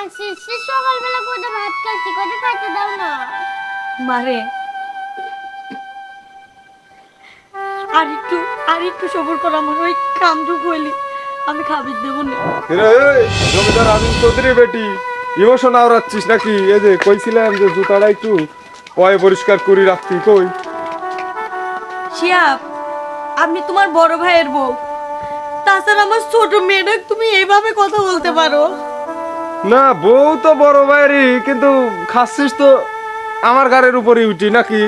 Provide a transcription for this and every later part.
সকালবেলা করে ভাত খাচ্ছি, করে খাইতে দাও না। মারে আর একটু সবর কর, আমার ওই কামটুকু হইলি আমি খাবার দেবো না। জমিদার আজিম চৌধুরী বেটি ইমোশন আওড়াচ্ছিস নাকি? এই যে কইছিলাম যে জুতাটা একটু পয় পরিষ্কার করে রাখতি, কই? শিয়াব, আপনি তোমার বড় ভাইয়ের বউ, তাছাড়া আমার ছোট মেয়েটা তুমি এইভাবে কথা বলতে পারো? না, বউ তো বড় ভাইয়েরই, কিন্তু খাচ্ছিস তো আমার গাড়ির উপরই উঠি নাকি?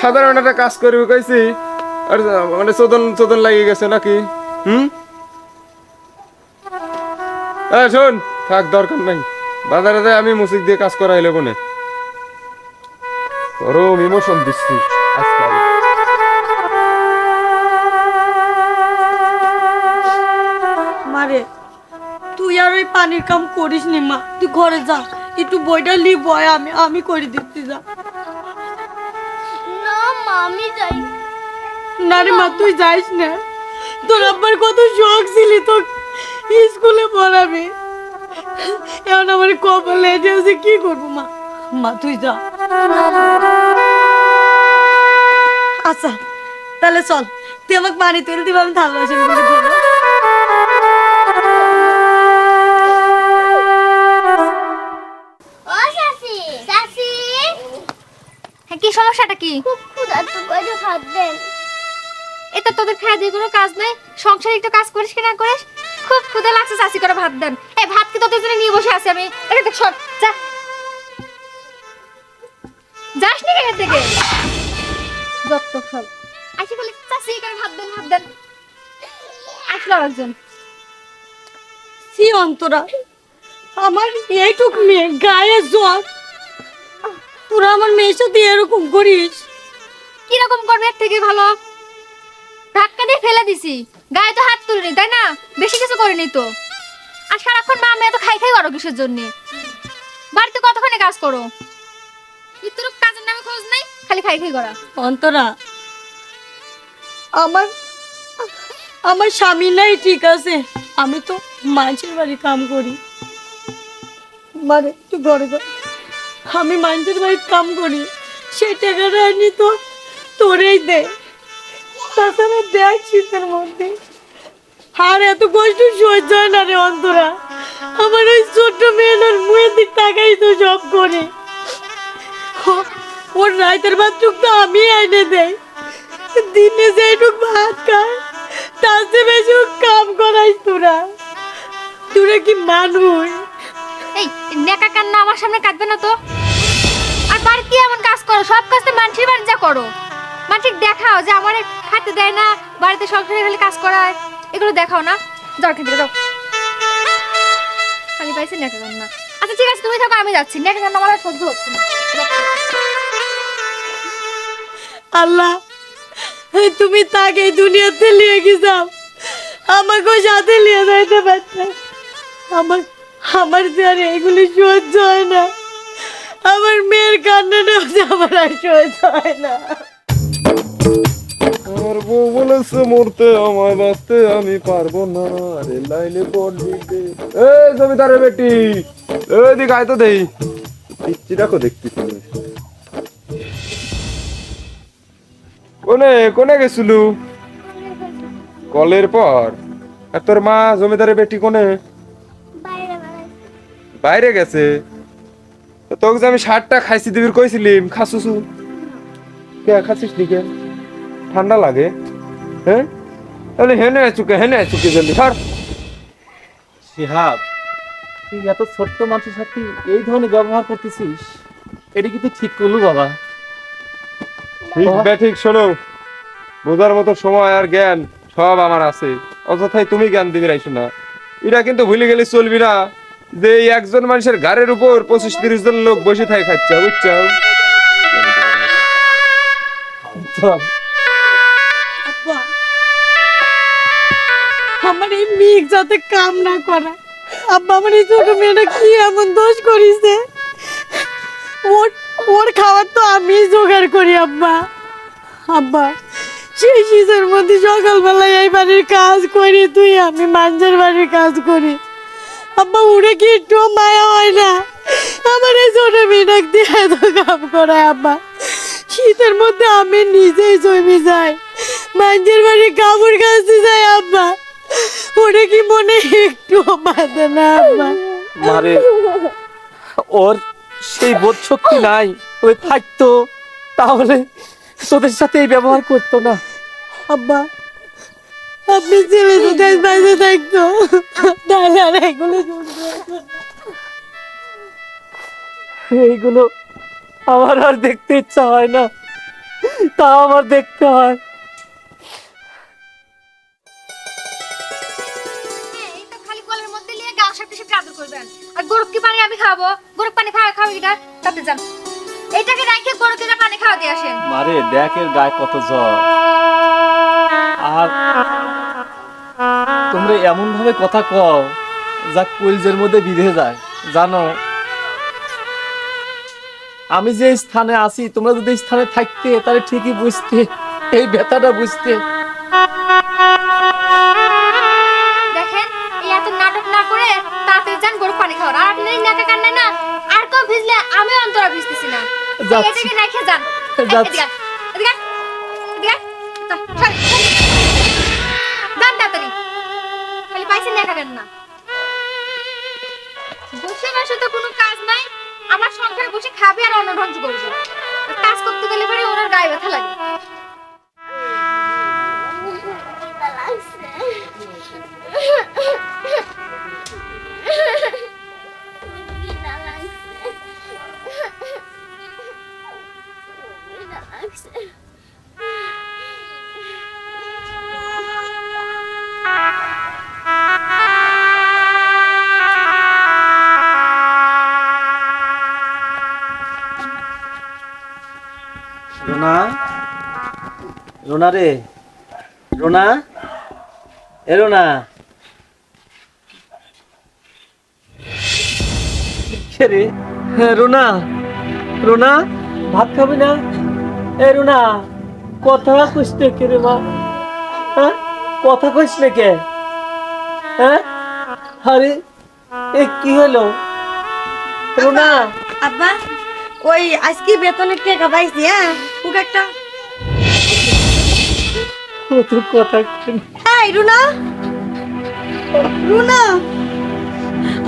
সাধারণ একটা কাজ করবি কইছি, আর মানে চোদন চোদন লাগিয়ে গেছে নাকি? শোন, থাক, দরকার নাই। বাজারে যাই আমি মুসিক দিয়ে কাজ করাইলে বনে গরম ইমোশন দিচ্ছি আজকাল। মারে তুই আর ওই পানির কাম করিস নি মা, তুই ঘরে যা, একটু বইটা লি বয়, আমি করে দিচ্ছি, যা। না মা, আমি যাই। না রে মা, তুই যাইস না, তোর আব্বার কত শখ ছিলি তো স্কুলে পড়াবি, এখন আমার কপালে এটা হচ্ছে, কি করবো মা? মা তুই যা। আচ্ছা তাহলে চল, তুই আমাকে পানি তুলে দিবি, আমি থালা বাসন করে দেবো। ও শাশি, শাশি, হ্যাঁ, কি সমস্যাটা কি? খুব ক্ষুধার্ত, করে ভাত দেন। এটা তোদের খাওয়া দিয়ে কোনো কাজ নাই, সংসারে একটু কাজ করিস কি না করিস? খুব ক্ষুধা লাগছে, চাষি করে ভাত দেন। এই ভাত কি তোদের জন্য নিয়ে বসে আছি আমি? এটা দেখ, সর যা, যাস নি এখান থেকে, যত সব আইসি বলে চাষি করে ভাত দেন, ভাত দেন। আসলো একজন। সি অন্তরা, আমার এইটুক মেয়ে গায়ে জ্বর, তোরা আমার মেয়ের সাথে এরকম করিস? কিরকম করবে? এর থেকে ভালো ধাক্কা দিয়ে ফেলে দিছি, গায়ে তো হাত তুলিনি, তাই না? বেশি কিছু করিনি তো। আর সারাক্ষণ মা আমি এত খাই খাই করো কিসের জন্য? বাড়িতে কতক্ষণে কাজ করো, তোর কাজের নামে খোঁজ নাই, খালি খাই খাই করা। অন্তরা, আমার আমার স্বামী নাই, ঠিক আছে, আমি তো মানুষের বাড়ি কাম করি। মানে তুই ঘরে যা, আমি মানুষের বাড়ি কাম করি, সেই টাকাটা আনি তো তোরেই দে। তাছাড়া দেখ শীতের মধ্যে আর এত কষ্ট সহ্য হয় না রে অন্তরা, আমার ওই ছোট্ট মেয়েটার মুখের দিক তাকাই তো সব করে। ওর রাইতের ভাতটুক তো আমি এনে দেই, দিনে যেটুক ভাত খায় তার চেয়ে বেশি ও কাম করাইস তোরা। তোরা কি মানুষ? এই নেকা কান্না আমার সামনে কাঁদবে না তো। আর বাড়িতে এমন কাজ করো, সব কাজ তো মানুষের বাড়ি যা করো, মানুষকে দেখাও যে আমার খাতে দেয় না, বাড়িতে সংসারে খালি কাজ করায়, এগুলো দেখাও না। যাও খেতে যাও, খালি পাইছি নেকা কান্না। আচ্ছা ঠিক আছে, তুমি থাকো, আমি যাচ্ছি, নেকা কান্না আমার আর সহ্য হচ্ছে না। আল্লাহ, তুমি তাকে এই দুনিয়াতে নিয়ে গেছাও, আমাকে সাথে নিয়ে যাইতে পারতে। আমার আমার যে আর এগুলি সহ্য হয় না, আমার মেয়ের কান্নাটাও যে আমার আর সহ্য হয় না। আমার বউ বলেছে মরতে আমায় বাঁচতে আমি পারবো না, রে লাইনে পড় দিতে। এই জমিদারের বেটি, এদিক আয় তো দেই, পিচ্ছি রাখো দেখছি। কোনে কোনে গেছিলু? কলের পর? আর তোর মা জমিদারের বেটি কোনে? বাইরে বেড়াই। বাইরে গেছে? তো তোকে যে আমি 60টা খাইছি দিবির কইছিলিম, খাসুসু কে খাচ্ছিস দিকে? ঠান্ডা লাগে? হ্যাঁ, তাহলে হেনে চুকে জলদি ছাড়। শিহাব, তুই এত ছোট্ট মানুষের সাথে এই ধরনের ব্যবহার করতেছিস, এটা কি তুই ঠিক করলু বাবা? ঠিক ঠিক শোনো, বোঝার মতো সময় আর জ্ঞান সব আমার আছে, অযথাই তুমি জ্ঞান দিবি রাইছো না। এটা কিন্তু ভুলে গেলে চলবি না যে এই একজন মানুষের ঘাড়ের উপর 25-30 জন লোক বসে থাকে খাচ্ছে, বুঝছো? আব্বা, আমার এই মেয়ে যাতে কাম না করে। আব্বা, আমার এই ছোট মেয়েটা কি এমন দোষ করিছে? ওর ওর খাবার তো আমি জোগাড় করি আব্বা। আব্বা, সেই শীতের মধ্যে সকালবেলায় এই বাড়ির কাজ করি, তুই আমি মানুষের বাড়ির কাজ করি। আব্বা উড়ে কি একটু মায়া হয় না? আমার এই ছোট মেয়েটাকে দিয়ে এত কাম করায় আব্বা। শীতের মধ্যে আমি নিজেই জমি যাই, মানুষের বাড়ি কাপড় কাচতে যাই আব্বা। ওটা কি মনে একটু বাঁধে না আব্বা? মারে, ওর সেই বোধ শক্তি নাই। ওই থাকতো তাহলে তোদের সাথে এই ব্যবহার করতো না। আব্বা আপনি ছেলে দুটাই বাইরে থাকতো তাহলে আর এগুলো এইগুলো আমার আর দেখতে ইচ্ছা হয় না, তা আমার দেখতে হয়। এই তো খালি কলের মধ্যে নিয়ে গাও সাপটি সাপটি আদর করবেন। আর গরুকে পানি আমি খাওয়াবো, গরুকে পানি খাওয়া কিনা তাতে যান। এইটাকে রাখে গরুকে পানি খাওয়া দিয়ে আসেন। মারে দেখ এর গায়ে কত জ্বর, আর তোমরা এমন ভাবে কথা কও যা কলজের মধ্যে বিঁধে যায়। জানো আমি যে স্থানে আছি, তোমরা যদি এই স্থানে থাকতে তাহলে ঠিকই বুঝতে, এই ব্যথাটা বুঝতে। দেখেন এই এত নাটক না করে তাড়াতাড়ি যান গরু পানি খাওয়ার। আর আপনার এই নাকা কান্না না আর কেউ ভিজলে আমি অন্তরা ভিজতেছি না। যাচ্ছি। এটাকে রেখে যান। যাচ্ছি। এদিকে এদিকে এদিকে যান তাড়াতাড়ি। খালি পাইছে নাকা কান্না। বসে বসে তো কোনো কাজ নাই, আমার সংসারে বসে খাবে আর অন্য ধ্বংস করবে। কাজ করতে গেলে পরে ওনার গায়ে ব্যথা লাগে। রোনা, রোনা রে, রোনা, এ রোনা, কে রে? হ্যাঁ রোনা, রোনা ভাত খাবি না? এ রোনা কথা কইস না কে রে মা? হ্যাঁ কথা কইস না কে? হ্যাঁ আরে এ কি হলো রোনা? আব্বা ওই আজকে বেতনের টাকা পাইছি, হ্যাঁ ওকে একটা। ও তো কথা কই না। এই রুনা, রুনা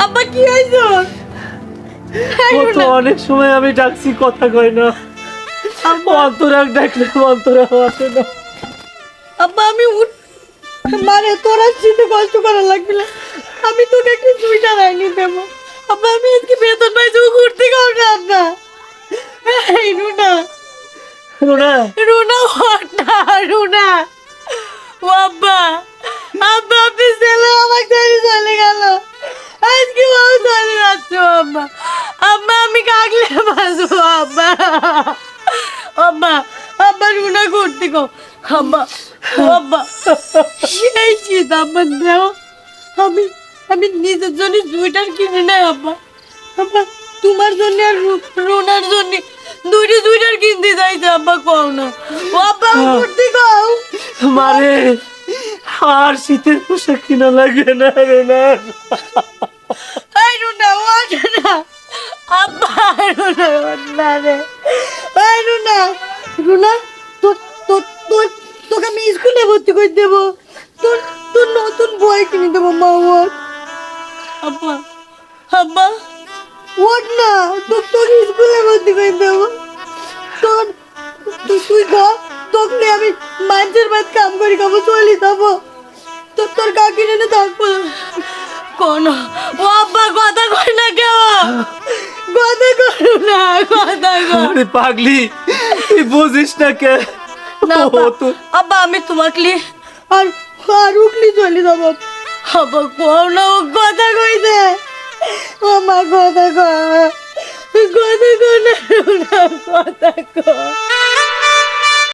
আব্বা কি হইছো? ও তো অনেক সময় আমি ডাকছি কথা কয় না। অন্তরাক ডাকলে অন্তরা আসে না। আব্বা আমি মানে তোরা চিন্তা কষ্ট করা লাগবে না, আমি তোকে একটা দুইটা রাইনি দেবো। আব্বা আমি আজকে বেতন পাইছি, ও ঘুরতে গাও না আব্বা। এই রুনা, রোনা রুনা ওটা রুনা, ও আব্বা, আব্বা আপনি ছেলে আমাকে ছেড়ে চলে গেল, আজকে ও চলে যাচ্ছে আব্বা। আব্বা আমি কাকলে বাঁচবো আব্বা। আব্বা আব্বা রুনা ঘুরতে গো আব্বা। ও আব্বা সেই শীত আব্বা দেও, আমি নিজের জন্য সুইটার কিনে নেই আব্বা। আব্বা তোমার জন্য আর রুনার জন্য দুইটা সুইটার কিনতে যাইছে আব্বা, কও না। ও আব্বা ঘুরতে গাও মারে, আর শীতের পোশাক কিনা লাগে না রোনা। এই রুনা ওঠে না আব্বা, রুনা ওঠনা রে। এই রুনা, রুনা তোকে আমি স্কুলে ভর্তি করে দেবো, তোর নতুন বই কিনে দেবো মা। ওঠ আব্বা, আব্বা ওঠ না, তোকে স্কুলে ভর্তি করে দেবো। তুই গা তোকে আমি মানুষের বাদ কাম করি খাবো, চলি যাবো। তোর কাকির এনে থাকবো কোন। ও আব্বা কথা কই না কেউ, কথা করো না, কথা কর। আরে পাগলি তুই বুঝিস না কে? না ও তো আব্বা আমি তোমাকে আর উঠলি চলে যাবো। আব্বা কও না, ও কথা কই দে। ও মা কথা কর, কথা কর না, কথা কর।